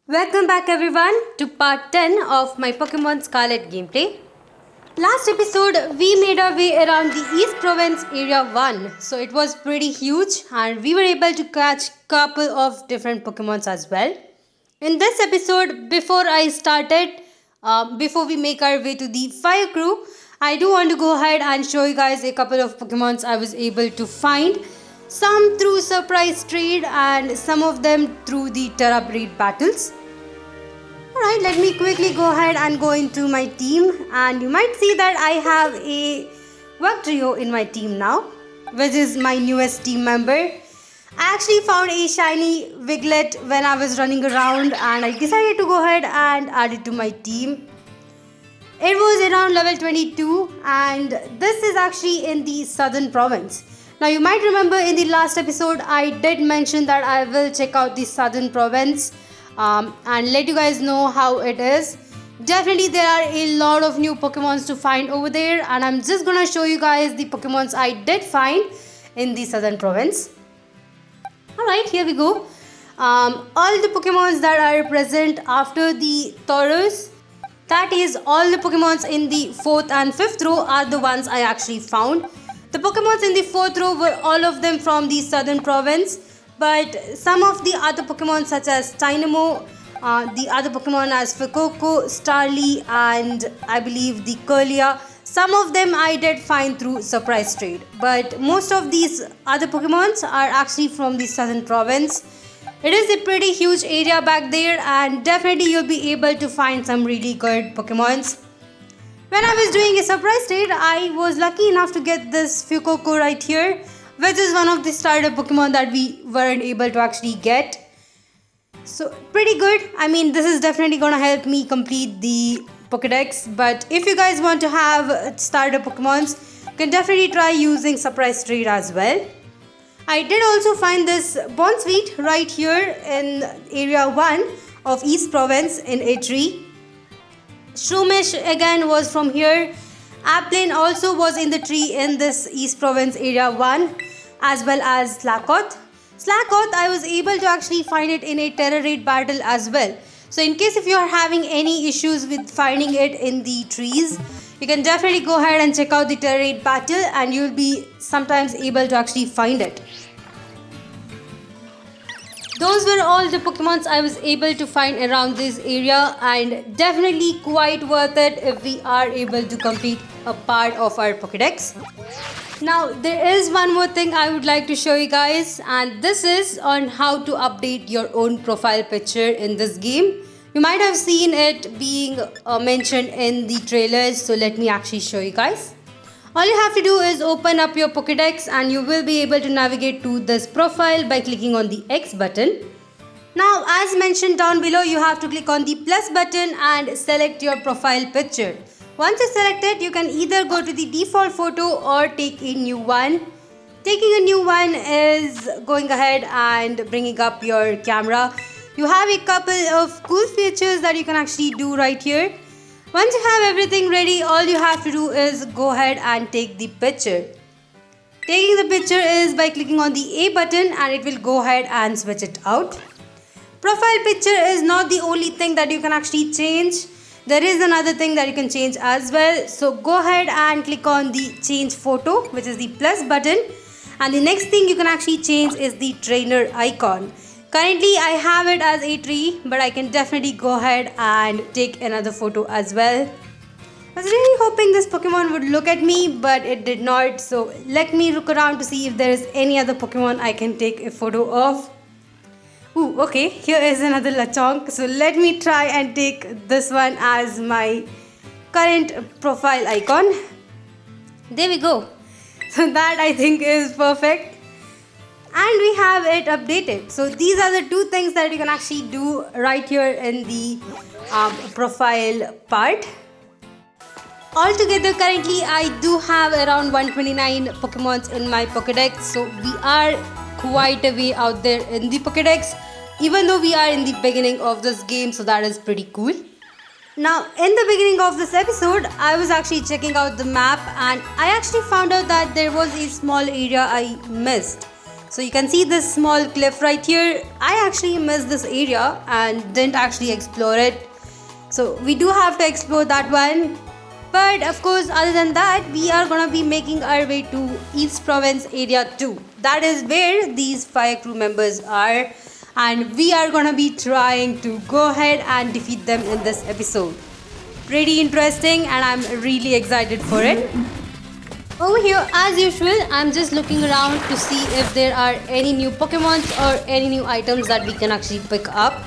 Welcome back everyone to part 10 of my Pokemon Scarlet gameplay. Last episode we made our way around the East Province Area 1. So it was pretty huge and we were able to catch couple of different Pokemons as well. In this episode, before we make our way to the Fire Crew, I do want to go ahead and show you guys a couple of Pokemons I was able to find. Some through surprise trade and some of them through the Terra Breed battles. Alright, let me quickly go ahead and go into my team, and you might see that I have a work trio in my team now, which is my newest team member. I actually found a shiny Wiglet when I was running around and I decided to go ahead and add it to my team. It was around level 22 and this is actually in the southern province. Now you might remember in the last episode I did mention that I will check out the southern province and let you guys know how it is. Definitely there are a lot of new Pokemons to find over there, and I'm just gonna show you guys the Pokemons I did find in the southern province. Alright, here we go. All the Pokemons that are present after the Taurus, that is all the Pokemons in the 4th and 5th row, are the ones I actually found. The Pokemons in the 4th row were all of them from the southern province, but some of the other Pokemon such as Tynamo, the other Pokemon as Fuecoco, Starly and I believe the Curlia, some of them I did find through surprise trade, but most of these other Pokemons are actually from the southern province. It is a pretty huge area back there and definitely you'll be able to find some really good Pokemons. When I was doing a surprise trade, I was lucky enough to get this Fuecoco right here, which is one of the starter Pokemon that we weren't able to actually get. So pretty good. I mean, this is definitely gonna help me complete the Pokedex, but if you guys want to have starter Pokemons, you can definitely try using surprise trade as well. I did also find this Bonsweet right here in area 1 of East Province in a tree. Shroomish again was from here. Applin also was in the tree in this East Province area 1, as well as Slakoth. Slakoth, I was able to actually find it in a Terra Raid battle as well. So in case if you are having any issues with finding it in the trees, you can definitely go ahead and check out the Terra Raid battle and you'll be sometimes able to actually find it. Those were all the Pokemons I was able to find around this area, and definitely quite worth it if we are able to complete a part of our Pokedex. Now there is one more thing I would like to show you guys, and this is on how to update your own profile picture in this game. You might have seen it being mentioned in the trailers, so let me actually show you guys. All you have to do is open up your Pokedex and you will be able to navigate to this profile by clicking on the X button. Now as mentioned down below, you have to click on the plus button and select your profile picture. Once you select it, you can either go to the default photo or take a new one. Taking a new one is going ahead and bringing up your camera. You have a couple of cool features that you can actually do right here. Once you have everything ready, all you have to do is go ahead and take the picture. Taking the picture is by clicking on the A button and it will go ahead and switch it out. Profile picture is not the only thing that you can actually change. There is another thing that you can change as well. So go ahead and click on the change photo, which is the plus button. And the next thing you can actually change is the trainer icon. Currently I have it as a tree, but I can definitely go ahead and take another photo as well. I was really hoping this Pokemon would look at me, but it did not. So let me look around to see if there is any other Pokemon I can take a photo of. Ooh, okay, here is another Lechonk. So let me try and take this one as my current profile icon. There we go. So that I think is perfect. And we have it updated. So these are the two things that you can actually do right here in the profile part. Altogether currently I do have around 129 Pokemons in my Pokedex. So we are quite a way out there in the Pokedex, even though we are in the beginning of this game, so that is pretty cool. Now in the beginning of this episode, I was actually checking out the map and I actually found out that there was a small area I missed. So you can see this small cliff right here. I actually missed this area and didn't actually explore it. So we do have to explore that one. But of course, other than that, we are gonna be making our way to East Province area 2. That is where these fire crew members are. And we are gonna be trying to go ahead and defeat them in this episode. Pretty interesting, and I'm really excited for it. Over here, as usual, I'm just looking around to see if there are any new Pokemons or any new items that we can actually pick up.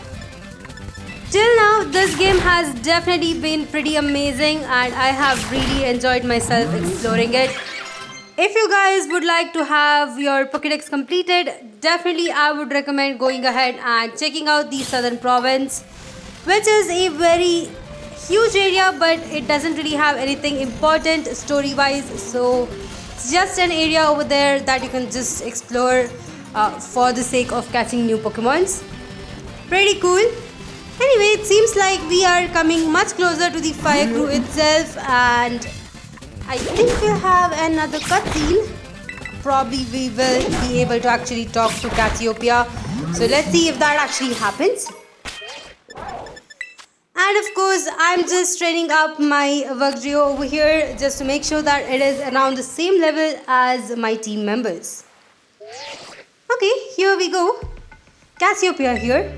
Till now, this game has definitely been pretty amazing and I have really enjoyed myself exploring it. If you guys would like to have your Pokédex completed, definitely I would recommend going ahead and checking out the Southern Province, which is a very huge area, but it doesn't really have anything important story-wise, so it's just an area over there that you can just explore for the sake of catching new Pokemons. Pretty cool. Anyway, it seems like we are coming much closer to the fire crew itself, and I think we have another cutscene. Probably we will be able to actually talk to Cassiopeia. So let's see if that actually happens. And of course, I'm just training up my Wugtrio over here just to make sure that it is around the same level as my team members. Okay, here we go. Cassiopeia here.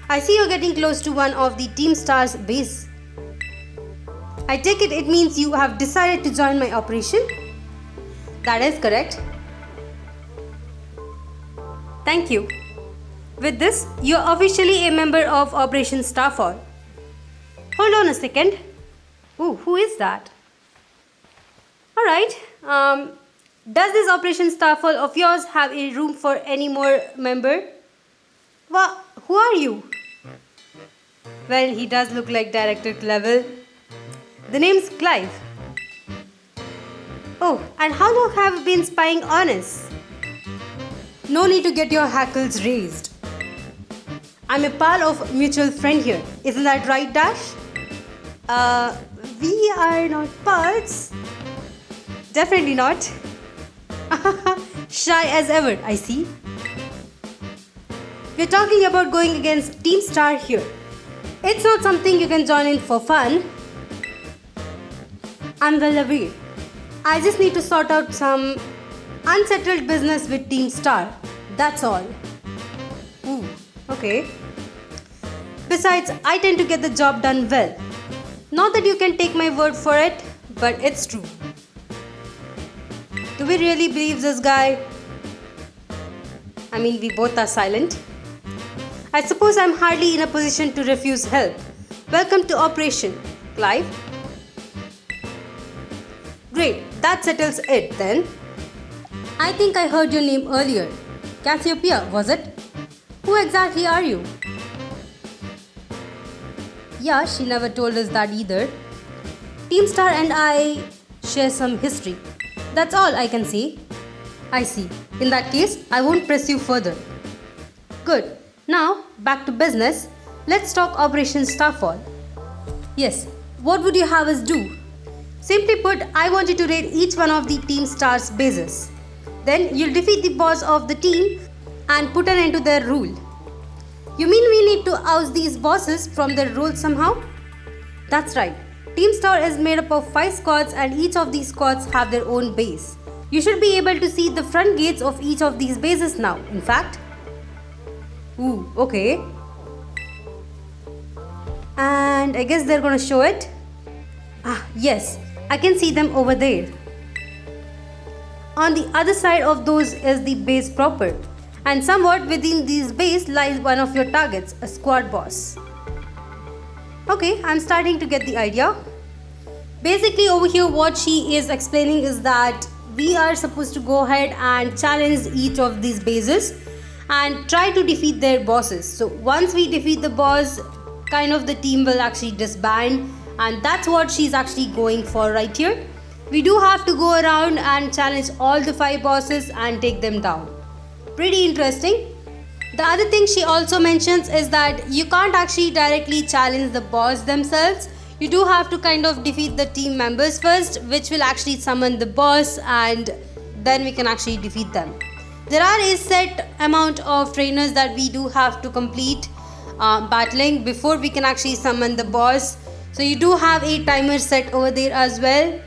I see you're getting close to one of the Team Star's base. I take it means you have decided to join my operation? That is correct. Thank you. With this, you're officially a member of Operation Starfall. Hold on a second. Ooh, who is that? Alright. Does this Operation Starfall of yours have a room for any more member? Well, who are you? Well, he does look like Director level. The name's Clive. Oh, and how long have you been spying on us? No need to get your hackles raised. I'm a pal of mutual friend here. Isn't that right, Dash? We are not pals. Definitely not. Shy as ever, I see. We're talking about going against Team Star here. It's not something you can join in for fun. I'm well aware. I just need to sort out some unsettled business with Team Star. That's all. Ooh, okay. Besides, I tend to get the job done well. Not that you can take my word for it, but it's true. Do we really believe this guy? I mean, we both are silent. I suppose I'm hardly in a position to refuse help. Welcome to Operation, Clive. Great, that settles it then. I think I heard your name earlier. Cassiopeia, was it? Who exactly are you? Yeah, she never told us that either. Team Star and I share some history. That's all I can say. I see. In that case, I won't press you further. Good. Now, back to business. Let's talk Operation Starfall. Yes, what would you have us do? Simply put, I want you to raid each one of the Team Star's bases. Then you'll defeat the boss of the team and put an end to their rule. You mean we need to oust these bosses from their role somehow? That's right. Team Star is made up of 5 squads and each of these squads have their own base. You should be able to see the front gates of each of these bases now, in fact. Ooh, okay. And I guess they're gonna show it. Ah, yes, I can see them over there. On the other side of those is the base proper. And somewhat within these base lies one of your targets, a squad boss. Okay, I'm starting to get the idea. Basically over here what she is explaining is that we are supposed to go ahead and challenge each of these bases and try to defeat their bosses. So once we defeat the boss, kind of the team will actually disband, and that's what she's actually going for right here. We do have to go around and challenge all the 5 bosses and take them down. Pretty interesting. The other thing she also mentions is that you can't actually directly challenge the boss themselves. You do have to kind of defeat the team members first, which will actually summon the boss, and then we can actually defeat them. There are a set amount of trainers that we do have to complete battling before we can actually summon the boss. So you do have a timer set over there as well.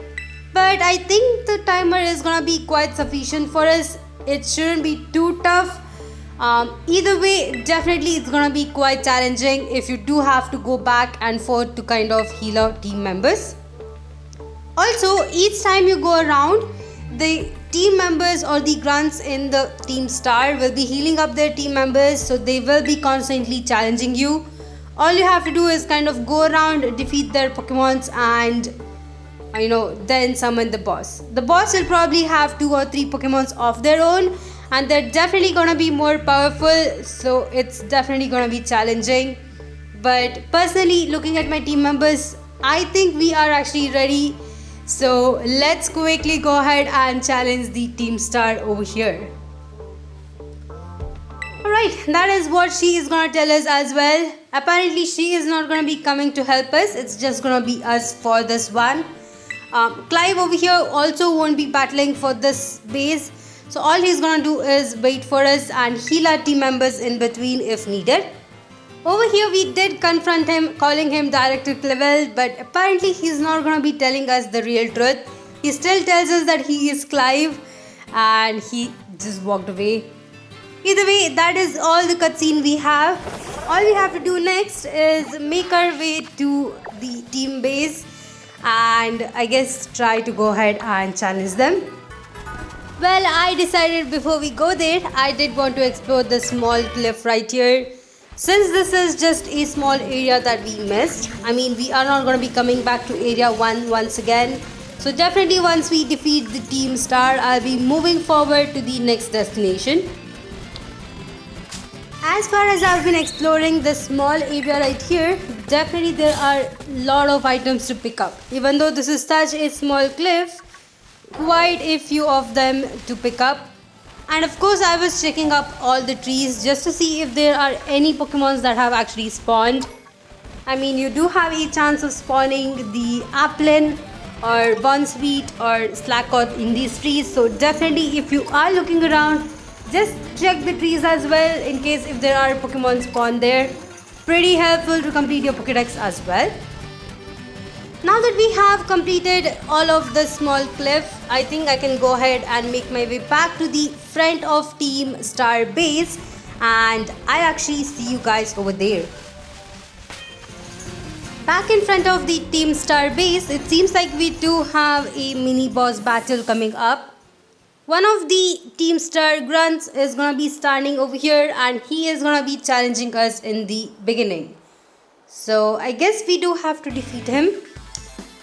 But I think the timer is gonna be quite sufficient for us. It shouldn't be too tough. Either way, definitely it's gonna be quite challenging if you do have to go back and forth to kind of heal out team members. Also, each time you go around, the team members or the grunts in the team star will be healing up their team members, so they will be constantly challenging you. All you have to do is kind of go around, defeat their Pokemons, and then summon the boss. The boss will probably have 2 or 3 Pokemons of their own, and they're definitely gonna be more powerful, so it's definitely gonna be challenging. But personally, looking at my team members, I think we are actually ready. So let's quickly go ahead and challenge the team star over here. Alright, that is what she is gonna tell us as well. Apparently she is not gonna be coming to help us, it's just gonna be us for this one. Clive over here also won't be battling for this base, so all he's gonna do is wait for us and heal our team members in between if needed. Over here we did confront him, calling him Director Clavel, but apparently he's not gonna be telling us the real truth. He still tells us that he is Clive and he just walked away. Either way, that is all the cutscene we have. All we have to do next is make our way to the team base and I guess try to go ahead and challenge them. Well, I decided before we go there, I did want to explore the small cliff right here. Since this is just a small area that we missed, we are not going to be coming back to area 1 once again. So definitely once we defeat the team star, I'll be moving forward to the next destination. As far as I've been exploring this small area right here, definitely there are a lot of items to pick up. Even though this is such a small cliff, quite a few of them to pick up. And of course I was checking up all the trees just to see if there are any Pokemons that have actually spawned. You do have a chance of spawning the Applin or Bonsweet or Slackoth in these trees. So definitely if you are looking around, just check the trees as well in case if there are Pokemon spawned there. Pretty helpful to complete your Pokédex as well. Now that we have completed all of the small cliff, I think I can go ahead and make my way back to the front of Team Star base and I actually see you guys over there. Back in front of the Team Star base, it seems like we do have a mini boss battle coming up. One of the Team Star grunts is gonna be standing over here and he is gonna be challenging us in the beginning. So I guess we do have to defeat him.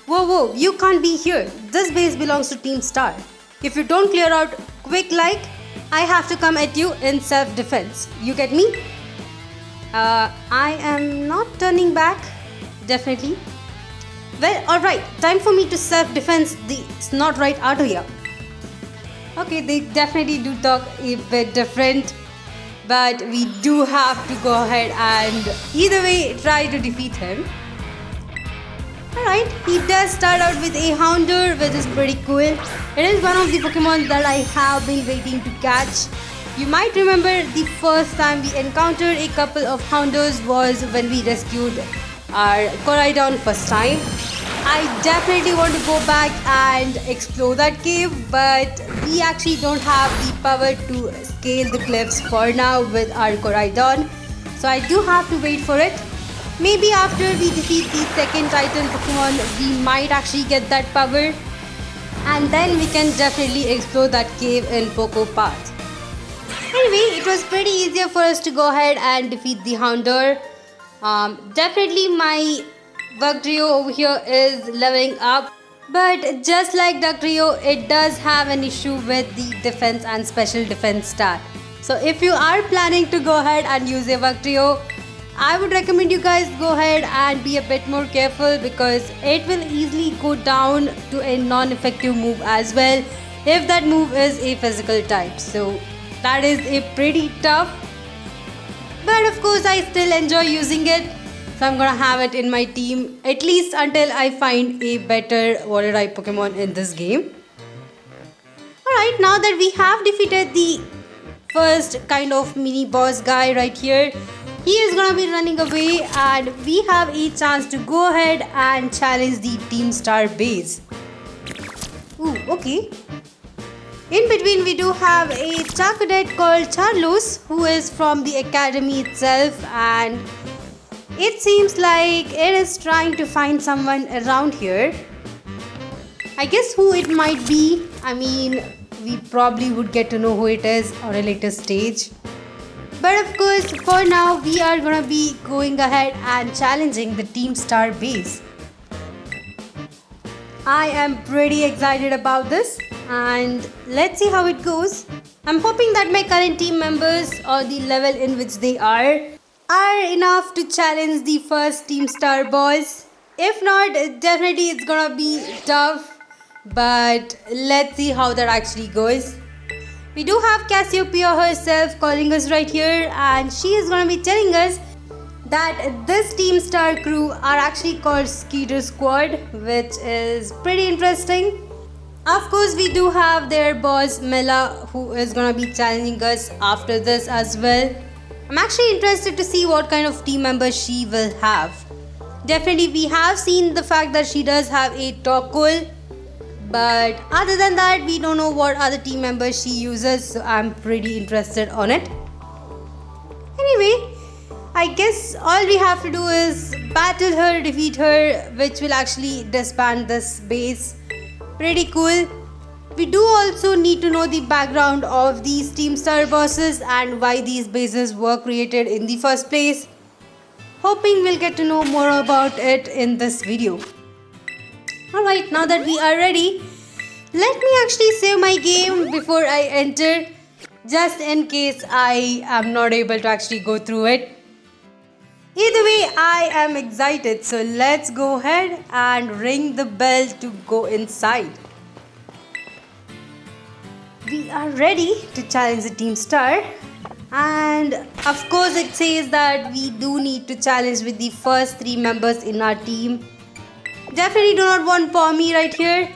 Whoa, you can't be here. This base belongs to Team Star. If you don't clear out quick like, I have to come at you in self-defense. You get me? I am not turning back. Definitely. Well, alright. Time for me to self-defense the snot right out of here. Okay, they definitely do talk a bit different. But we do have to go ahead and either way try to defeat him. Alright, he does start out with a Houndour, which is pretty cool. It is one of the Pokemon that I have been waiting to catch. You might remember the first time we encountered a couple of Houndours was when we rescued our Koraidon first time. I definitely want to go back and explore that cave, but we actually don't have the power to scale the cliffs for now with our Koraidon. So I do have to wait for it. Maybe after we defeat the second Titan Pokemon, we might actually get that power. And then we can definitely explore that cave in Poco Path. Anyway, it was pretty easier for us to go ahead and defeat the Houndour. Definitely my Dugtrio over here is leveling up. But just like Dugtrio, it does have an issue with the defense and special defense stat. So if you are planning to go ahead and use a Dugtrio, I would recommend you guys go ahead and be a bit more careful because it will easily go down to a non-effective move as well if that move is a physical type. So that is a pretty tough. But of course I still enjoy using it. So I'm gonna have it in my team at least until I find a better water type Pokemon in this game. Alright, now that we have defeated the first kind of mini boss guy right here. He is gonna be running away and we have a chance to go ahead and challenge the Team Star base. Ooh, okay. In between we do have a cadet called Charlos who is from the academy itself, and it seems like it is trying to find someone around here. I guess who it might be. I mean, we probably would get to know who it is on a later stage. But of course, for now, we are gonna be going ahead and challenging the Team Star base. I am pretty excited about this and let's see how it goes. I'm hoping that my current team members or the level in which they are enough to challenge the first Team Star boss. If not, definitely it's gonna be tough, but let's see how that actually goes. We do have Cassiopeia herself calling us right here, and she is gonna be telling us that this Team Star crew are actually called Skeeter Squad, which is pretty interesting. Of course, we do have their boss Mela, who is gonna be challenging us after this as well. I'm actually interested to see what kind of team members she will have. Definitely, we have seen the fact that she does have a Torkoal, but other than that, we don't know what other team members she uses, so I'm pretty interested on it. Anyway, I guess all we have to do is battle her, defeat her, which will actually disband this base. Pretty cool. We do also need to know the background of these Team Star bosses and why these bases were created in the first place. Hoping we'll get to know more about it in this video. Alright, now that we are ready, let me actually save my game before I enter, just in case I am not able to actually go through it. Either way, I am excited, so let's go ahead and ring the bell to go inside. We are ready to challenge the Team Star, and of course it says that we do need to challenge with the first 3 members in our team. Definitely do not want Pommy right here.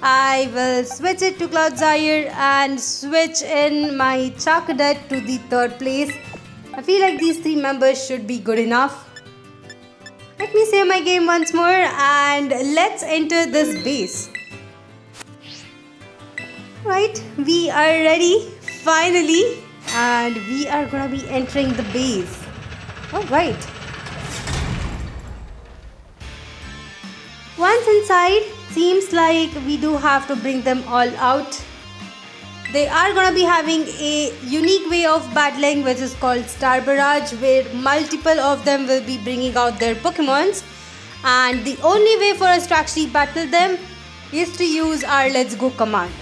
I will switch it to Cloudzyre and switch in my Cadet to the 3rd place. I feel like these 3 members should be good enough. Let me save my game once more and let's enter this base. Right, we are ready finally, and we are gonna be entering the base. Alright. Once inside, seems like we do have to bring them all out. They are gonna be having a unique way of battling, which is called Star Barrage, where multiple of them will be bringing out their Pokémons, and the only way for us to actually battle them is to use our Let's Go command.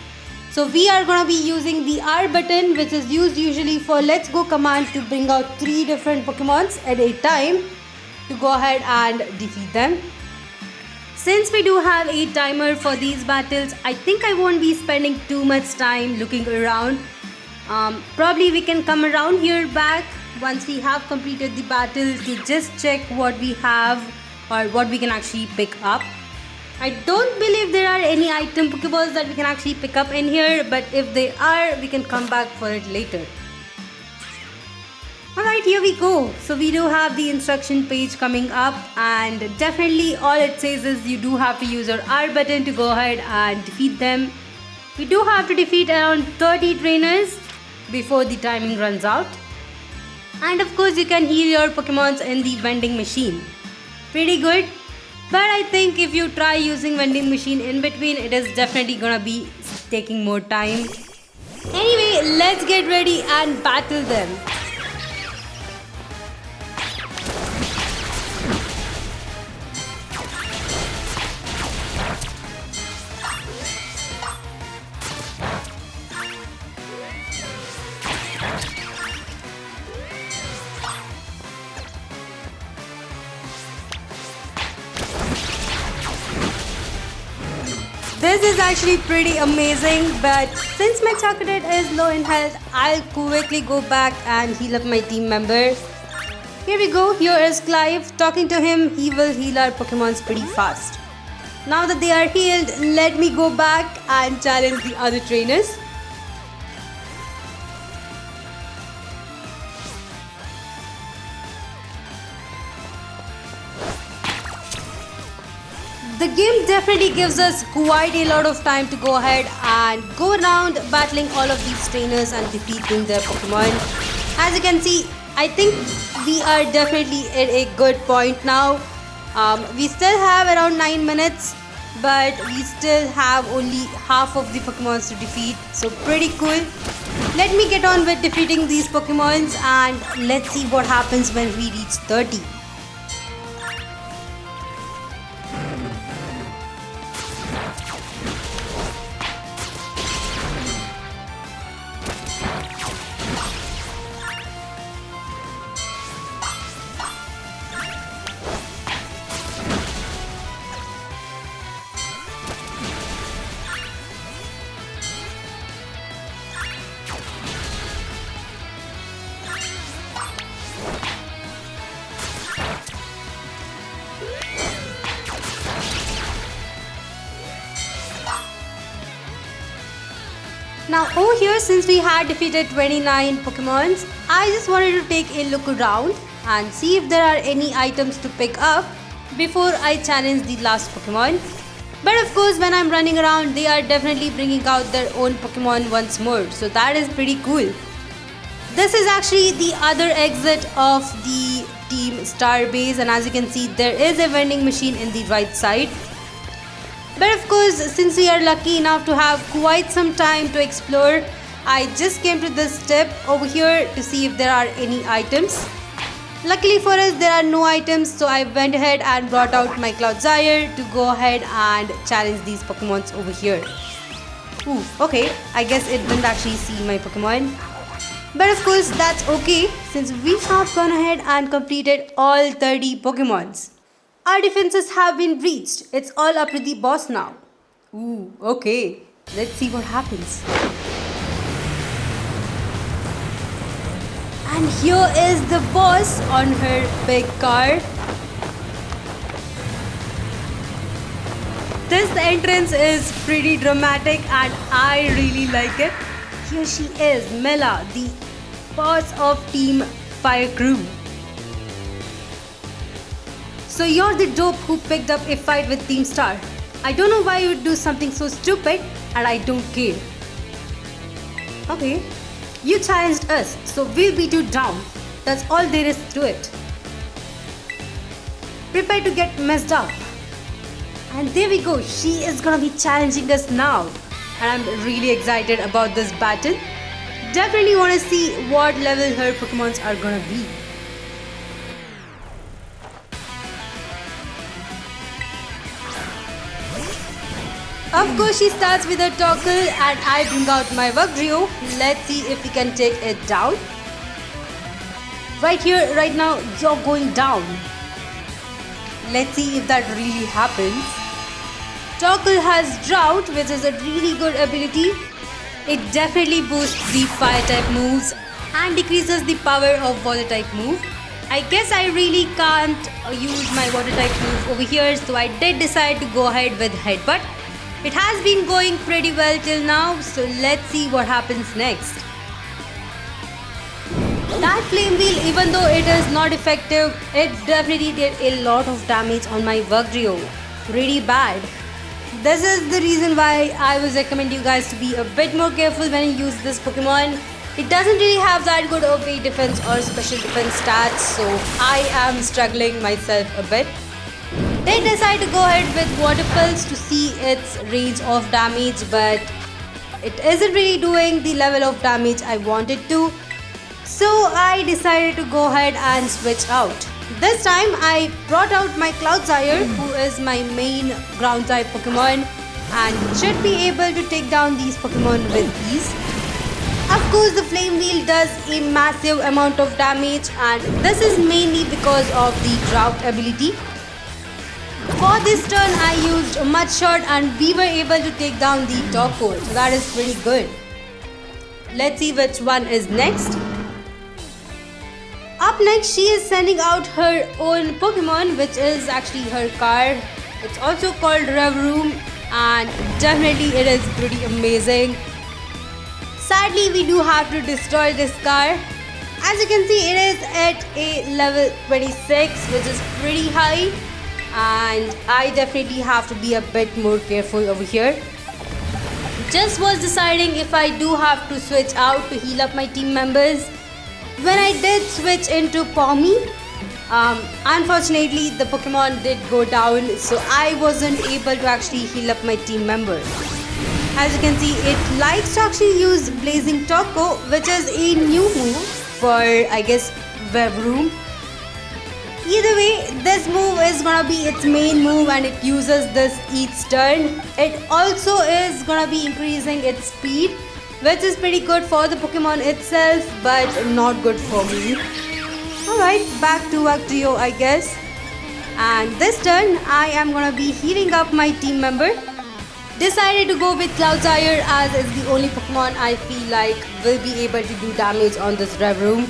So we are gonna be using the R button, which is used usually for Let's Go command, to bring out 3 different Pokémons at a time to go ahead and defeat them. Since we do have a timer for these battles, I think I won't be spending too much time looking around. Probably we can come around here back once we have completed the battle to just check what we have or what we can actually pick up. I don't believe there are any item Pokeballs that we can actually pick up in here, but if they are, we can come back for it later. Alright, here we go. So we do have the instruction page coming up, and definitely all it says is you do have to use your R button to go ahead and defeat them. We do have to defeat around 30 trainers before the timing runs out. And of course you can heal your Pokemons in the vending machine. Pretty good. But I think if you try using vending machine in between, it is definitely gonna be taking more time. Anyway, let's get ready and battle them. This is actually pretty amazing, but since my Cadet is low in health, I'll quickly go back and heal up my team member. Here we go, here is Clive. Talking to him, he will heal our Pokemons pretty fast. Now that they are healed, let me go back and challenge the other trainers. The game definitely gives us quite a lot of time to go ahead and go around battling all of these trainers and defeating their Pokemon. As you can see, I think we are definitely at a good point now. We still have around 9 minutes, but we still have only half of the Pokemons to defeat, so pretty cool. Let me get on with defeating these Pokemons and let's see what happens when we reach 30. Now over here, since we had defeated 29 Pokemons, I just wanted to take a look around and see if there are any items to pick up before I challenge the last Pokemon. But of course, when I'm running around, they are definitely bringing out their own Pokemon once more, so that is pretty cool. This is actually the other exit of the Team Star base, and as you can see, there is a vending machine in the right side. But of course, since we are lucky enough to have quite some time to explore, I just came to this step over here to see if there are any items. Luckily for us, there are no items, so I went ahead and brought out my Cloudsire to go ahead and challenge these Pokemons over here. Ooh, okay, I guess it didn't actually see my Pokemon. But of course, that's okay, since we have gone ahead and completed all 30 Pokemons. Our defenses have been breached. It's all up to the boss now. Ooh, okay. Let's see what happens. And here is the boss on her big car. This entrance is pretty dramatic and I really like it. Here she is, Mela, the boss of Team Fire Crew. So you're the dope who picked up a fight with Team Star. I don't know why you would do something so stupid, and I don't care. Okay, you challenged us, so we'll beat you down. That's all there is to it. Prepare to get messed up. And there we go, she is gonna be challenging us now. And I'm really excited about this battle. Definitely wanna see what level her Pokemons are gonna be. Of course, she starts with a Torkoal and I bring out my Wugtrio. Let's see if we can take it down. Right here, right now, you're going down. Let's see if that really happens. Torkoal has Drought, which is a really good ability. It definitely boosts the fire type moves and decreases the power of water type move. I guess I really can't use my water type move over here, so I did decide to go ahead with Headbutt. It has been going pretty well till now, so let's see what happens next. That Flame Wheel, even though it is not effective, it definitely did a lot of damage on my Wugtrio. Pretty bad. This is the reason why I would recommend you guys to be a bit more careful when you use this Pokemon. It doesn't really have that good of a defense or special defense stats, so I am struggling myself a bit. They decide to go ahead with Water Pulse to see its range of damage, but it isn't really doing the level of damage I wanted to. So I decided to go ahead and switch out. This time I brought out my Cloudsire, who is my main ground type Pokemon and should be able to take down these Pokemon with ease. Of course, the Flame Wheel does a massive amount of damage, and this is mainly because of the Drought ability. For this turn, I used Mud Shot and we were able to take down the Torkoal, so that is pretty good. Let's see which one is next. Up next, she is sending out her own Pokemon, which is actually her car. It's also called Rev Room, and definitely it is pretty amazing. Sadly, we do have to destroy this car. As you can see, it is at a level 26, which is pretty high. and I definitely have to be a bit more careful over here. Just was deciding if I do have to switch out to heal up my team members. When I did switch into Pommy, unfortunately the Pokemon did go down, so I wasn't able to actually heal up my team member. As you can see, it likes to actually use Blazing Taco, which is a new move for, I guess, Webroom. Either way, this move is gonna be its main move and it uses this each turn. It also is gonna be increasing its speed, which is pretty good for the Pokemon itself, but not good for me. Alright, back to Actio, I guess. And this turn, I am gonna be healing up my team member. Decided to go with Cloudire as it's the only Pokemon I feel like will be able to do damage on this Revroom.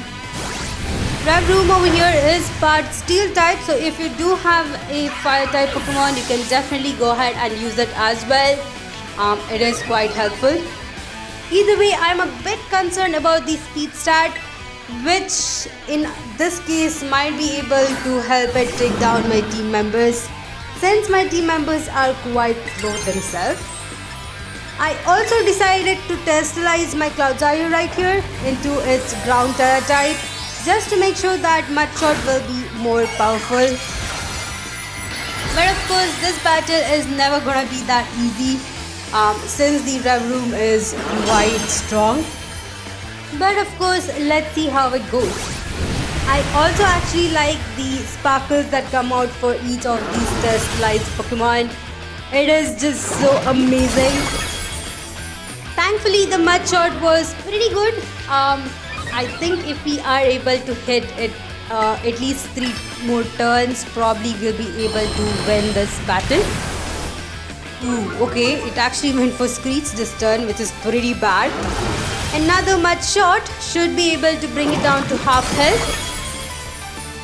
Revroom over here is part Steel type, so if you do have a Fire type Pokemon, you can definitely go ahead and use it as well. It is quite helpful. Either way, I'm a bit concerned about the speed stat, which in this case might be able to help it take down my team members, since my team members are quite slow themselves. I also decided to terrestrialize my Cloudire right here into its ground Terra type, just to make sure that Mudshot will be more powerful. But of course, this battle is never gonna be that easy, since the Revroom is quite strong. But of course, let's see how it goes. I also actually like the sparkles that come out for each of these terrestrialized Pokemon. It is just so amazing. Thankfully, the Mudshot was pretty good. I think if we are able to hit it at least 3 more turns, probably we'll be able to win this battle. Ooh, okay, it actually went for Screech this turn, which is pretty bad. Another Mudshot should be able to bring it down to half health.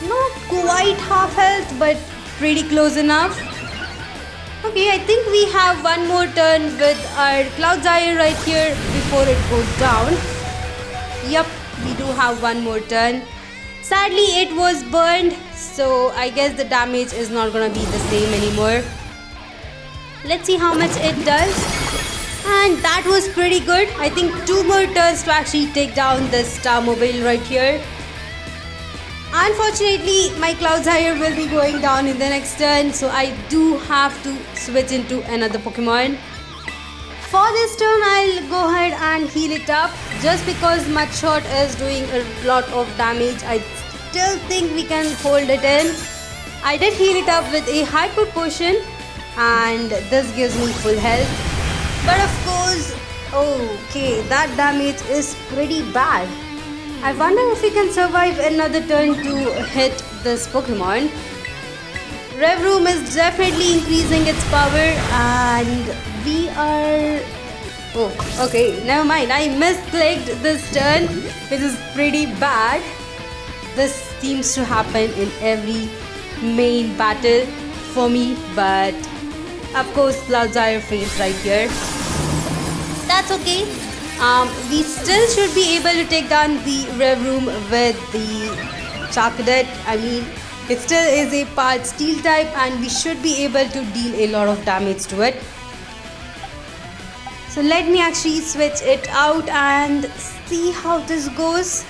Not quite half health, but pretty close enough. Okay, I think we have one more turn with our Cloudire right here before it goes down. Yup, we do have one more turn. Sadly, it was burned, so I guess the damage is not gonna be the same anymore. Let's see how much it does. And that was pretty good. I think 2 more turns to actually take down this Starmobile right here. Unfortunately, my Cloudire will be going down in the next turn, so I do have to switch into another Pokemon. For this turn, I'll go ahead and heal it up. Just because Mudshot is doing a lot of damage, I still think we can hold it in. I did heal it up with a Hyper Potion, and this gives me full health. But of course, okay, that damage is pretty bad. I wonder if we can survive another turn to hit this Pokemon. Revroom is definitely increasing its power, and we are... Oh, okay, never mind. I misclicked this turn, which is pretty bad. This seems to happen in every main battle for me, but of course Cloudire fails right here. That's okay. We still should be able to take down the Revroom with the Charcadet. I mean, it still is a part Steel type, and we should be able to deal a lot of damage to it. So let me actually switch it out and see how this goes.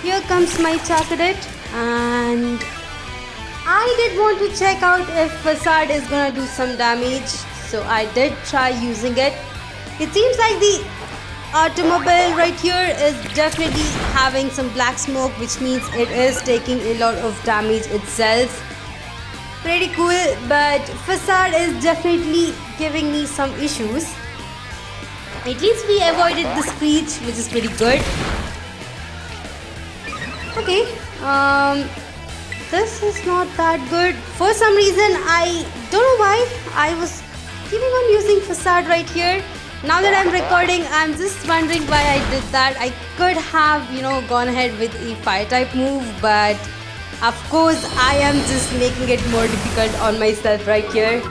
Here comes my Charcadet, and I did want to check out if Facade is gonna do some damage, so I did try using it. It seems like the automobile right here is definitely having some black smoke, which means it is taking a lot of damage itself. Pretty cool, but Facade is definitely giving me some issues. At least we avoided the Screech, which is pretty good. Okay, this is not that good. For some reason, I don't know why I was keeping on using Facade right here. Now that I'm recording, I'm just wondering why I did that. I could have, gone ahead with a Fire type move, but of course I am just making it more difficult on myself right here.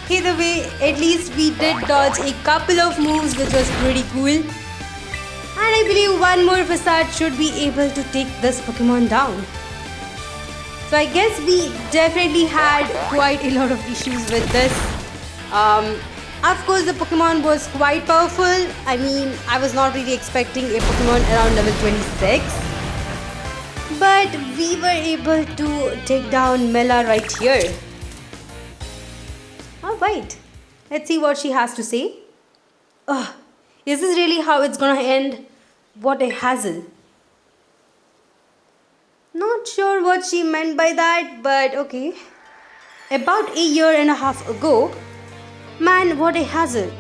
Either way, at least we did dodge a couple of moves, which was pretty cool. And I believe one more Facade should be able to take this Pokemon down. So I guess we definitely had quite a lot of issues with this. Of course, the Pokemon was quite powerful. I mean, I was not really expecting a Pokemon around level 26. But we were able to take down Mela right here. Alright, let's see what she has to say. Ugh, is this really how it's gonna end? What a hassle. Not sure what she meant by that, but okay. About a year and a half ago, man, what a hassle.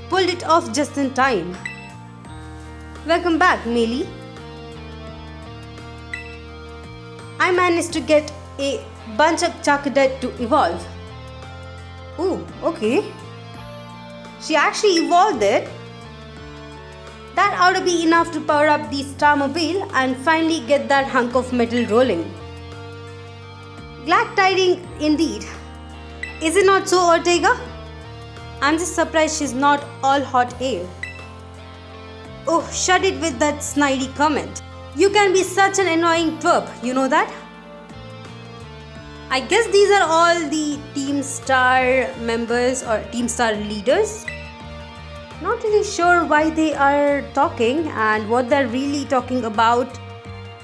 Pulled it off just in time. Welcome back, Melee. I managed to get a bunch of Charcadet to evolve. Ooh, okay. She actually evolved it. That ought to be enough to power up the Starmobile and finally get that hunk of metal rolling. Glad tidings indeed. Is it not so, Ortega? I'm just surprised she's not all hot air. Oh, shut it with that snidey comment. You can be such an annoying twerp, you know that? I guess these are all the Team Star members or Team Star leaders. Not really sure why they are talking and what they're really talking about.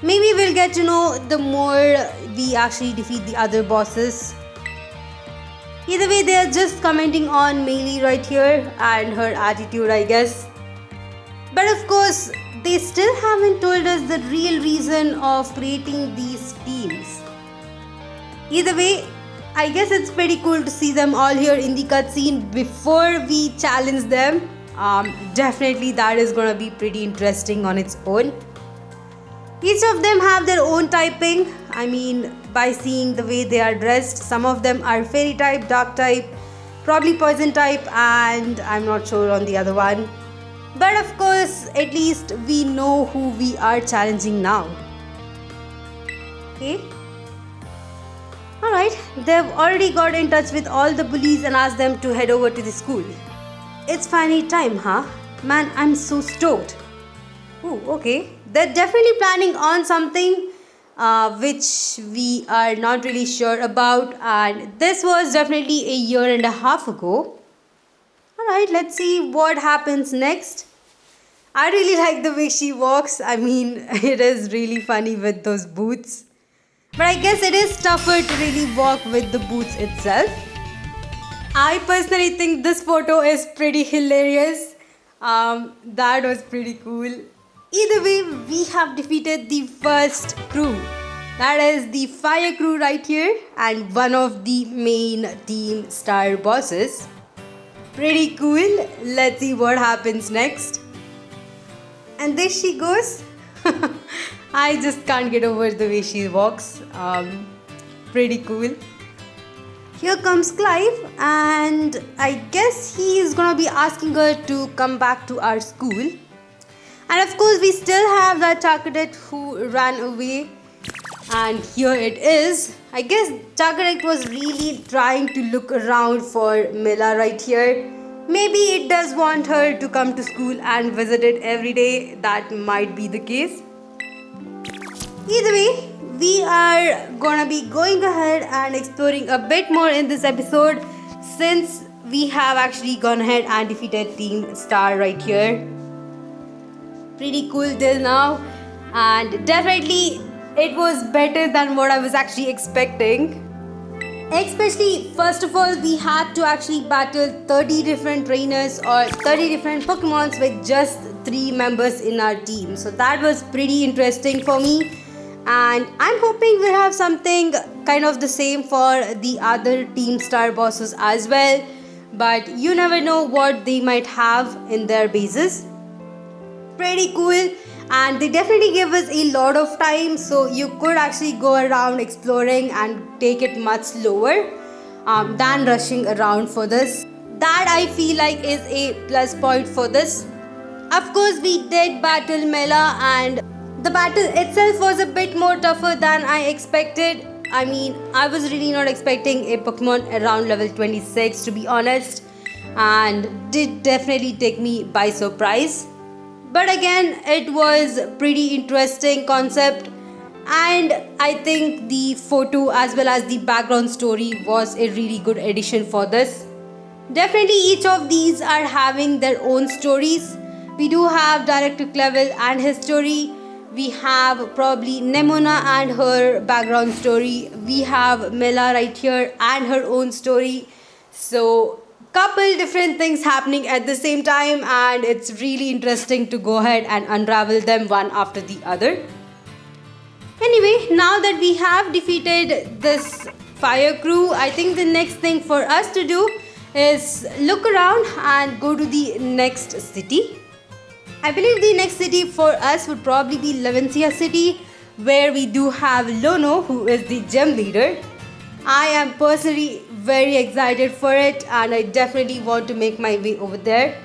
Maybe we'll get to know the more we actually defeat the other bosses. Either way, they're just commenting on Melee right here and her attitude, I guess. But of course, they still haven't told us the real reason of creating these teams. Either way, I guess it's pretty cool to see them all here in the cutscene before we challenge them. Definitely that is gonna be pretty interesting on its own. Each of them have their own typing. I mean, by seeing the way they are dressed, some of them are fairy type, dark type, probably poison type, and I'm not sure on the other one. But of course, at least we know who we are challenging now. Okay. Alright, they've already got in touch with all the bullies and asked them to head over to the school. It's finally time, huh? Man, I'm so stoked. Oh, okay. They're definitely planning on something which we are not really sure about, and this was definitely a year and a half ago. Alright, let's see what happens next. I really like the way she walks. I mean, it is really funny with those boots. But I guess it is tougher to really walk with the boots itself. I personally think this photo is pretty hilarious. That was pretty cool. Either way, we have defeated the first crew. That is the fire crew right here and one of the main Team Star bosses. Pretty cool. Let's see what happens next. And there she goes. I just can't get over the way she walks. Pretty cool. Here comes Clive, and I guess he is gonna be asking her to come back to our school. And of course, we still have that Charcadet who ran away. And here it is. I guess Charcadet was really trying to look around for Mela right here. Maybe it does want her to come to school and visit it every day. That might be the case. Either way, we are gonna be going ahead and exploring a bit more in this episode since we have actually gone ahead and defeated Team Star right here. Pretty cool till now, and definitely it was better than what I was actually expecting. Especially, first of all, we had to actually battle 30 different trainers or 30 different Pokemons with just 3 members in our team. So that was pretty interesting for me. And I'm hoping we'll have something kind of the same for the other Team Star bosses as well. But you never know what they might have in their bases. Pretty cool. And they definitely give us a lot of time, so you could actually go around exploring and take it much slower than rushing around for this. That I feel like is a plus point for this. Of course, we did battle Mela, and the battle itself was a bit more tougher than I expected. I mean, I was really not expecting a Pokemon around level 26 to be honest, and did definitely take me by surprise. But again, it was pretty interesting concept, And I think the photo as well as the background story was a really good addition for this. Definitely each of these are having their own stories. We do have Director Clevel and his story. We have probably Nemona and her background story. We have Mela right here and her own story. So couple different things happening at the same time, and it's really interesting to go ahead and unravel them one after the other. Anyway, now that we have defeated this fire crew, I think the next thing for us to do is look around and go to the next city. I believe the next city for us would probably be Levencia City, where we do have Lono, who is the gem leader. I am personally very excited for it, and I definitely want to make my way over there.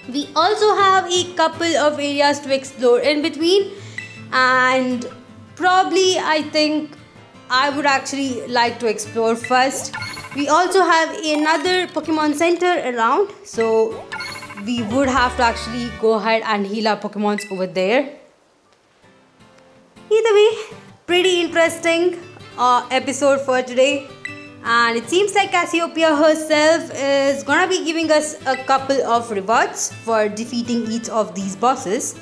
We also have a couple of areas to explore in between, and probably I think I would actually like to explore first. We also have another Pokemon Center around, so we would have to actually go ahead and heal our Pokemons over there. Either way, pretty interesting episode for today. And it seems like Cassiopeia herself is gonna be giving us a couple of rewards for defeating each of these bosses.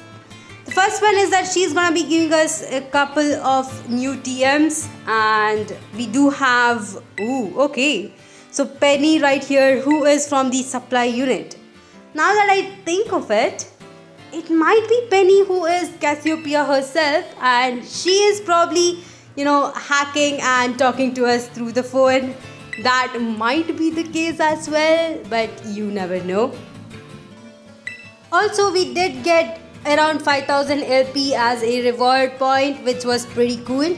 The first one is that she's gonna be giving us a couple of new TMs, and we do have, so Penny right here, who is from the supply unit. Now that I think of it, it might be Penny who is Cassiopeia herself, and she is probably, hacking and talking to us through the phone. That might be the case as well, but you never know. Also, we did get around 5000 LP as a reward point, which was pretty cool.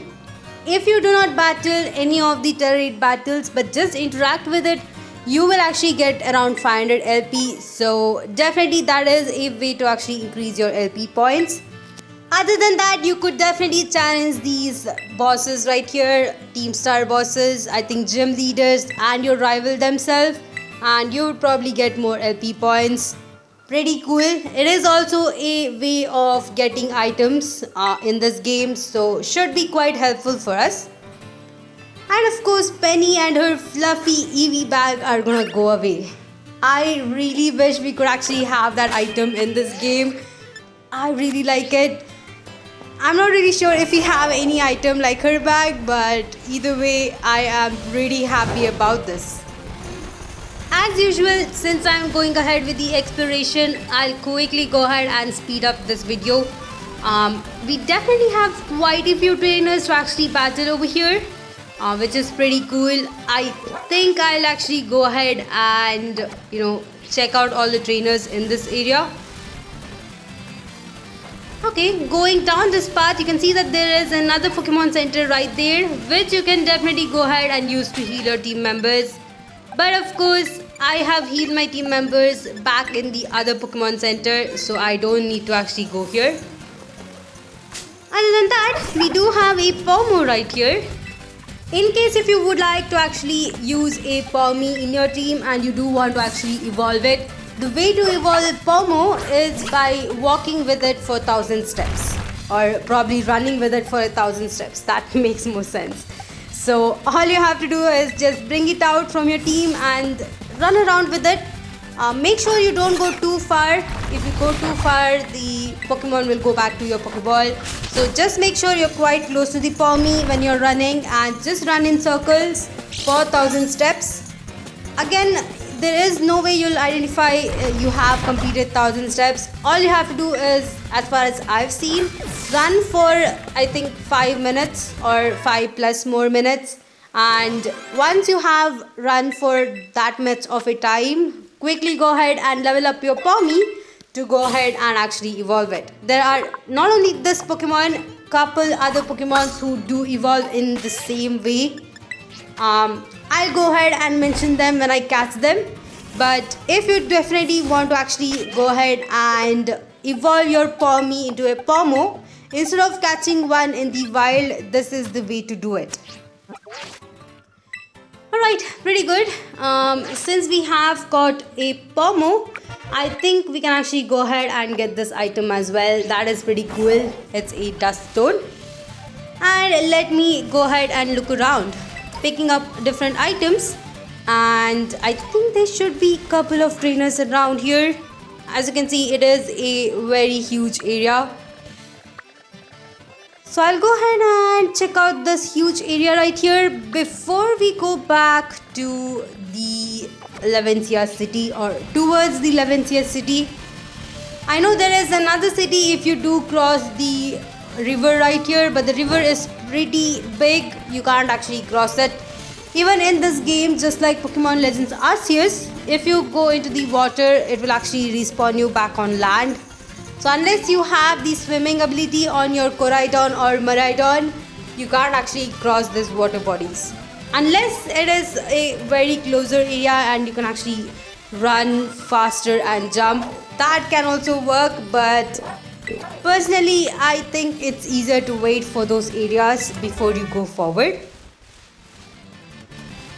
If you do not battle any of the terrorate battles but just interact with it, you will actually get around 500 LP. So definitely that is a way to actually increase your LP points. Other than that, you could definitely challenge these bosses right here, team star bosses, I think gym leaders and your rival themselves, and you would probably get more LP points. Pretty cool. It is also a way of getting items in this game, so should be quite helpful for us. And of course, Penny and her fluffy EV bag are gonna go away. I really wish we could actually have that item in this game. I really like it. I'm not really sure if we have any item like her bag, but either way, I am really happy about this. As usual, since I'm going ahead with the exploration, I'll quickly go ahead and speed up this video. We definitely have quite a few trainers to actually battle over here, which is pretty cool. I think I'll actually go ahead and, check out all the trainers in this area. Okay, going down this path, you can see that there is another Pokemon Center right there, which you can definitely go ahead and use to heal your team members. But of course, I have healed my team members back in the other Pokemon Center, so I don't need to actually go here. Other than that, we do have a Pomo right here. In case if you would like to actually use a Pawmi in your team and you do want to actually evolve it, the way to evolve Pomo is by walking with it for 1000 steps, or probably running with it for 1000 steps. That makes more sense. So all you have to do is just bring it out from your team and run around with it. Make sure you don't go too far. If you go too far, the Pokemon will go back to your Pokeball. So just make sure you're quite close to the Pawmi when you're running, and just run in circles for 1000 steps. Again, there is no way you'll identify you have completed 1000 steps. All you have to do is, as far as I've seen, run for I think 5 minutes or 5 plus more minutes. And once you have run for that much of a time, quickly go ahead and level up your Pawmi to go ahead and actually evolve it. There are not only this Pokemon, couple other Pokemons who do evolve in the same way. I'll go ahead and mention them when I catch them. But if you definitely want to actually go ahead and evolve your Pawmi into a Pomo, instead of catching one in the wild, this is the way to do it. Alright, pretty good. Since we have got a Pomo, I think we can actually go ahead and get this item as well. That is pretty cool. It's a dust stone. And let me go ahead and look around, picking up different items. And I think there should be a couple of trainers around here. As you can see, it is a very huge area. So I'll go ahead and check out this huge area right here before we go back to the 11th city or towards the 11th city. I know there is another city if you do cross the river right here, but the river is pretty big. You can't actually cross it. Even in this game, just like Pokemon Legends Arceus, if you go into the water, it will actually respawn you back on land. So unless you have the swimming ability on your Koraidon or Miraidon, you can't actually cross these water bodies. Unless it is a very closer area and you can actually run faster and jump. That can also work, but personally I think it's easier to wait for those areas before you go forward.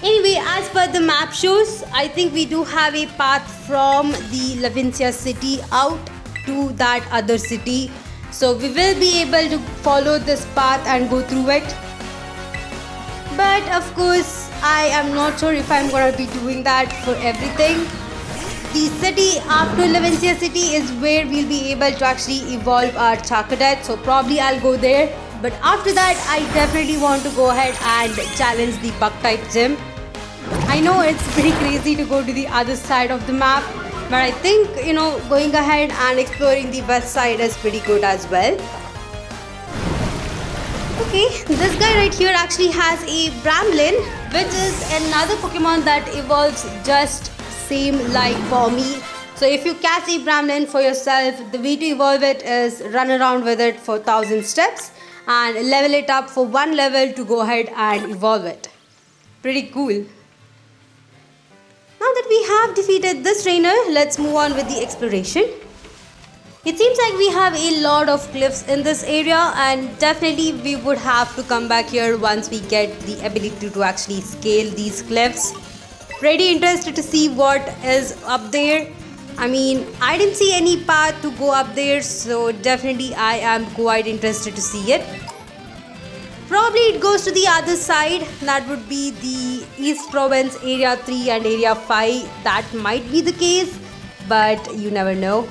Anyway, as per the map shows, I think we do have a path from the Lavincia city out to that other city. So we will be able to follow this path and go through it. But of course, I am not sure if I'm gonna be doing that for everything. The city after Lavincia city is where we'll be able to actually evolve our Charcadet. So probably I'll go there. But after that, I definitely want to go ahead and challenge the bug type gym. I know it's pretty crazy to go to the other side of the map, but I think, going ahead and exploring the west side is pretty good as well. Okay, this guy right here actually has a Bramblin, which is another Pokemon that evolves just same like Bommy. So if you catch a Bramblin for yourself, the way to evolve it is run around with it for 1000 steps and level it up for 1 level to go ahead and evolve it. Pretty cool. Now that we have defeated this trainer, let's move on with the exploration. It seems like we have a lot of cliffs in this area, and definitely we would have to come back here once we get the ability to actually scale these cliffs. Pretty interested to see what is up there. I mean, I didn't see any path to go up there, so definitely I am quite interested to see it. Probably it goes to the other side. That would be the East Province Area 3 and Area 5. That might be the case, but you never know.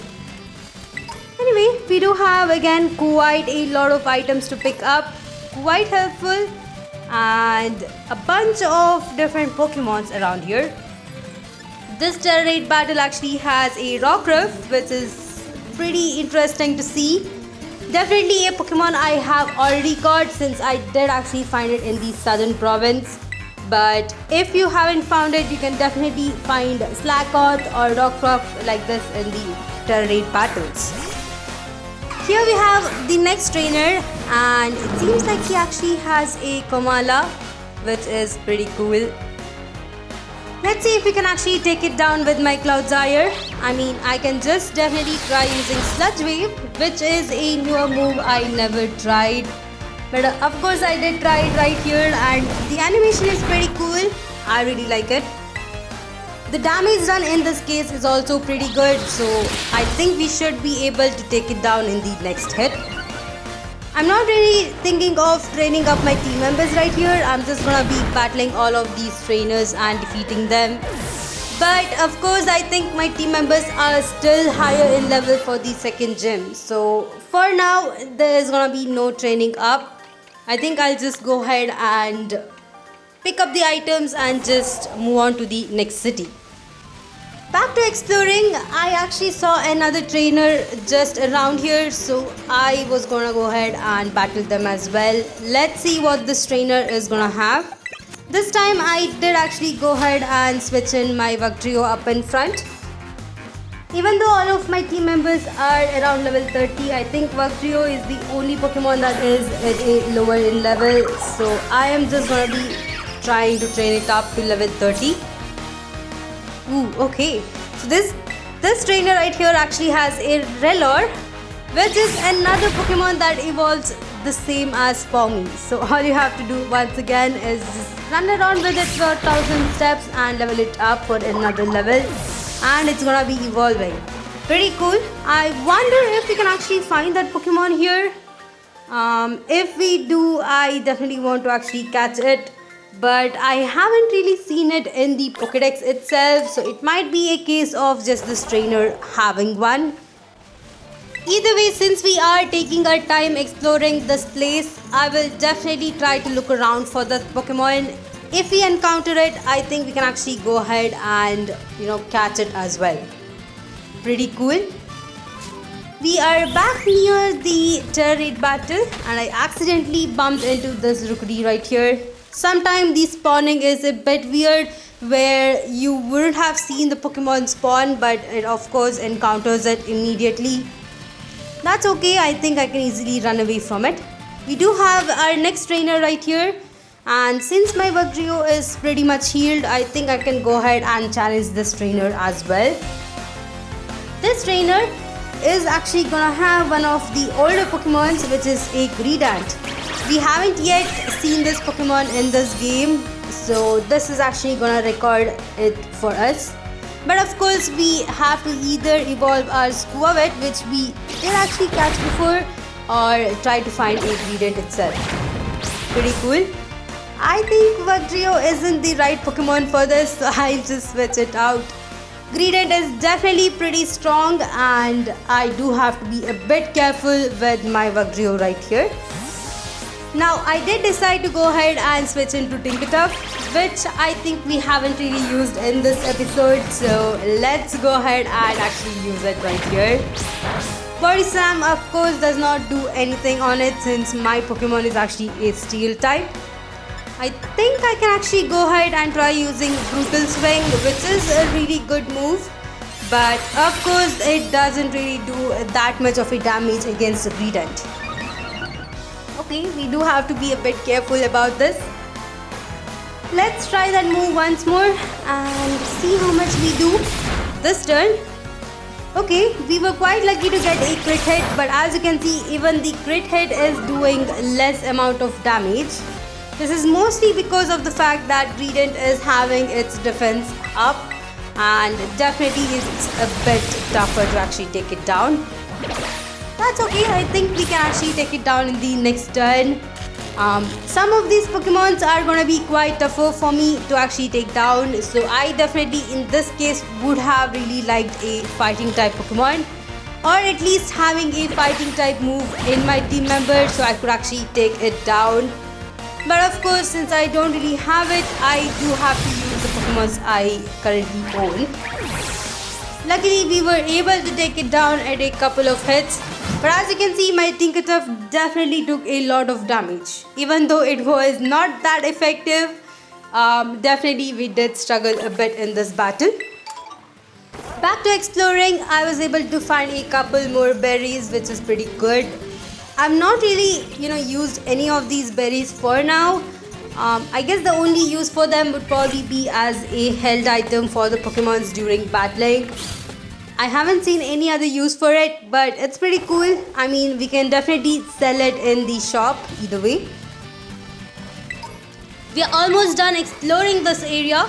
Anyway, we do have again quite a lot of items to pick up. Quite helpful. And a bunch of different Pokemons around here. This Terra Raid battle actually has a Rockruff, which is pretty interesting to see. Definitely a Pokemon I have already caught since I did actually find it in the southern province. But if you haven't found it, you can definitely find Slackoth or Rockruff like this in the Terra Raid battles. Here we have the next trainer, and it seems like he actually has a Komala, which is pretty cool. Let's see if we can actually take it down with my Cloudsire. I mean, I can just definitely try using Sludge Wave, which is a newer move I never tried. But of course I did try it right here, and the animation is pretty cool. I really like it. The damage done in this case is also pretty good, so I think we should be able to take it down in the next hit. I'm not really thinking of training up my team members right here. I'm just gonna be battling all of these trainers and defeating them. But of course I think my team members are still higher in level for the second gym. So for now there is gonna be no training up. I think I'll just go ahead and pick up the items and just move on to the next city. Back to exploring, I actually saw another trainer just around here, so I was gonna go ahead and battle them as well. Let's see what this trainer is gonna have. This time I did actually go ahead and switch in my Vugtrio up in front. Even though all of my team members are around level 30, I think Vugtrio is the only Pokemon that is at a lower in level, so I am just gonna be trying to train it up to level 30. Ooh, okay. So this trainer right here actually has a Relor, which is another Pokemon that evolves the same as Pommy. So all you have to do once again is just run around with it for 1000 steps and level it up for another level, and it's gonna be evolving. Pretty cool. I wonder if we can actually find that Pokemon here. If we do, I definitely want to actually catch it, but I haven't really seen it in the Pokédex itself, so it might be a case of just this trainer having one. Either way, since we are taking our time exploring this place, I will definitely try to look around for the Pokemon. If we encounter it, I think we can actually go ahead and catch it as well. Pretty cool. We are back near the Terra Raid battle and I accidentally bumped into this Rookidee right here. Sometimes the spawning is a bit weird where you wouldn't have seen the Pokemon spawn, but it of course encounters it immediately. That's okay, I think I can easily run away from it. We do have our next trainer right here, and since my Bugtrio is pretty much healed, I think I can go ahead and challenge this trainer as well. This trainer is actually gonna have one of the older Pokemons, which is a Greedent. We haven't yet seen this Pokemon in this game, so this is actually gonna record it for us. But of course, we have to either evolve our Squavit, which we did actually catch before, or try to find a Greedent itself. Pretty cool. I think Bugtrio isn't the right Pokemon for this, so I'll just switch it out. Greedent is definitely pretty strong, and I do have to be a bit careful with my Bugtrio right here. Now, I did decide to go ahead and switch into Tinkertuff, which I think we haven't really used in this episode, so let's go ahead and actually use it right here. Body Slam, of course, does not do anything on it since my Pokemon is actually a Steel type. I think I can actually go ahead and try using Brutal Swing, which is a really good move, but of course it doesn't really do that much of a damage against the Greedent. Okay, we do have to be a bit careful about this. Let's try that move once more and see how much we do this turn. Okay, we were quite lucky to get a crit hit, but as you can see, even the crit hit is doing less amount of damage. This is mostly because of the fact that Greedent is having its defense up, and definitely it's a bit tougher to actually take it down. That's okay, I think we can actually take it down in the next turn. Some of these Pokemons are gonna be quite tougher for me to actually take down, so I definitely in this case would have really liked a fighting type Pokemon, or at least having a fighting type move in my team member so I could actually take it down. But of course, since I don't really have it, I do have to use the Pokemons I currently own. Luckily, we were able to take it down at a couple of hits. But as you can see, my Tinkertuff definitely took a lot of damage. Even though it was not that effective, definitely we did struggle a bit in this battle. Back to exploring, I was able to find a couple more berries, which is pretty good. I've not really, used any of these berries for now. I guess the only use for them would probably be as a held item for the Pokemons during battling. I haven't seen any other use for it, but it's pretty cool. I mean, we can definitely sell it in the shop either way. We are almost done exploring this area,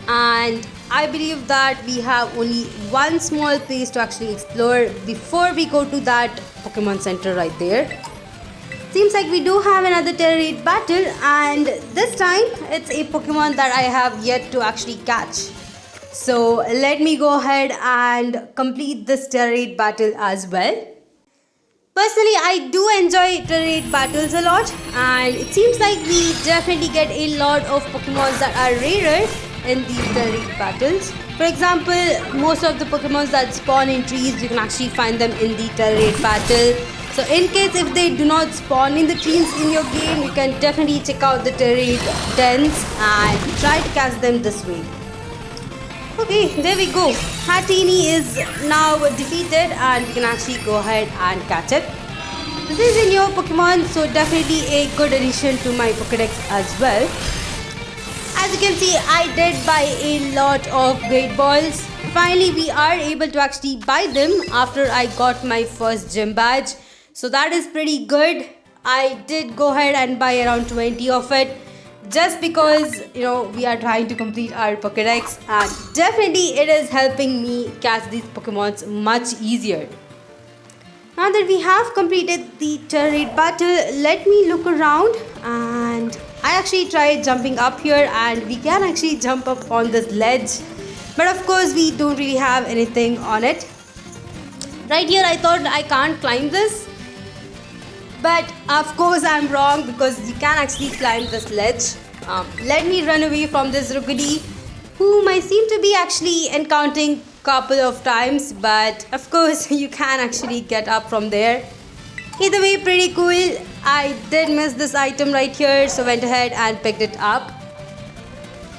and I believe that we have only one small place to actually explore before we go to that Pokemon Center right there. Seems like we do have another Terra Raid battle, and this time it's a Pokemon that I have yet to actually catch. So let me go ahead and complete this Terra Raid battle as well. Personally, I do enjoy Terra Raid battles a lot, and it seems like we definitely get a lot of Pokemon that are rarer in these Terra Raid battles. For example, most of the Pokemon that spawn in trees, you can actually find them in the Terra Raid battle. So in case if they do not spawn in the trees in your game, you can definitely check out the Terra Raid dens and try to catch them this way. Okay, there we go. Hatini is now defeated and we can actually go ahead and catch it. This is a new Pokemon, so definitely a good addition to my Pokédex as well. As you can see, I did buy a lot of Great Balls. Finally, we are able to actually buy them after I got my first gym badge. So that is pretty good. I did go ahead and buy around 20 of it, just because we are trying to complete our Pokédex, and definitely it is helping me catch these Pokemons much easier. Now that we have completed the turret battle, let me look around, and I actually tried jumping up here, and we can actually jump up on this ledge, but of course we don't really have anything on it. Right here I thought I can't climb this, but of course I'm wrong because you can actually climb this ledge. Let me run away from this Rookity, whom I seem to be actually encountering couple of times, but of course you can actually get up from there. Either way, pretty cool. I did miss this item right here, so went ahead and picked it up.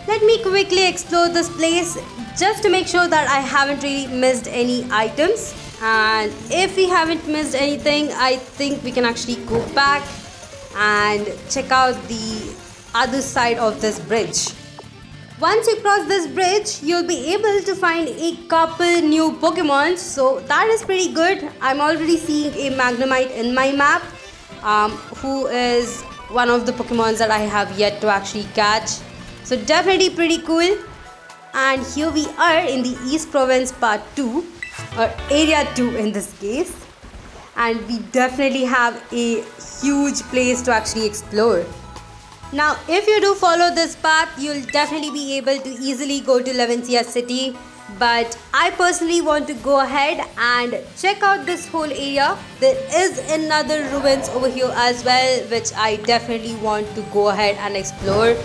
Let me quickly explore this place just to make sure that I haven't really missed any items, and if we haven't missed anything, I think we can actually go back and check out the other side of this bridge. Once you cross this bridge, you'll be able to find a couple new Pokemon, so that is pretty good. I'm already seeing a Magnemite in my map, who is one of the Pokemons that I have yet to actually catch. So definitely pretty cool. And here we are in the East Province Part 2, or Area 2 in this case. And we definitely have a huge place to actually explore. Now, if you do follow this path, you'll definitely be able to easily go to Levencia City. But I personally want to go ahead and check out this whole area. There is another ruins over here as well, which I definitely want to go ahead and explore.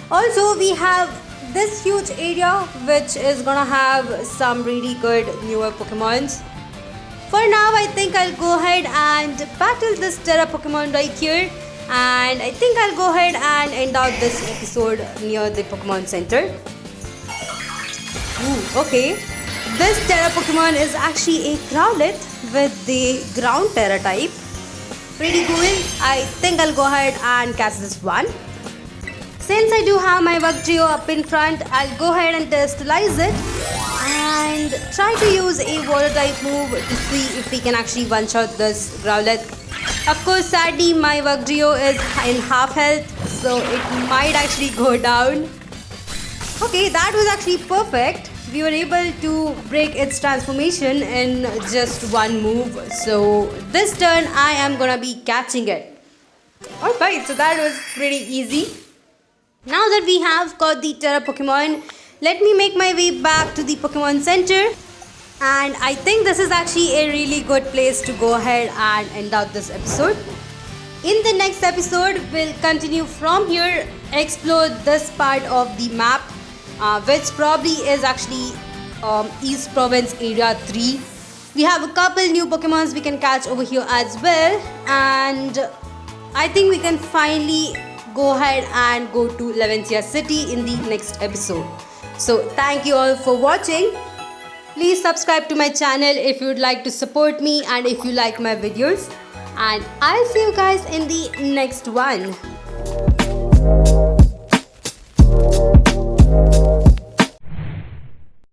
Also, we have this huge area, which is gonna have some really good newer Pokemons. For now, I think I'll go ahead and battle this Terra Pokemon right here. And I think I'll go ahead and end out this episode near the Pokemon Center. Ooh, okay. This Terra Pokemon is actually a Scarlet with the ground Terra type. Pretty cool. I think I'll go ahead and catch this one. Since I do have my Wugtrio up in front, I'll go ahead and terrestrialize it and try to use a water type move to see if we can actually one-shot this Growlithe. Of course, sadly, my Wugtrio is in half health, so it might actually go down. Okay, that was actually perfect. We were able to break its transformation in just one move. So this turn, I am gonna be catching it. Alright, so that was pretty easy. Now that we have caught the Terra Pokemon, let me make my way back to the Pokemon Center. And I think this is actually a really good place to go ahead and end out this episode. In the next episode, we'll continue from here, explore this part of the map, which probably is actually East Province Area 3. We have a couple new Pokemons we can catch over here as well. And I think we can finally go ahead and go to Levencia City in the next episode. So thank you all for watching. Please subscribe to my channel if you would like to support me and if you like my videos. And I'll see you guys in the next one.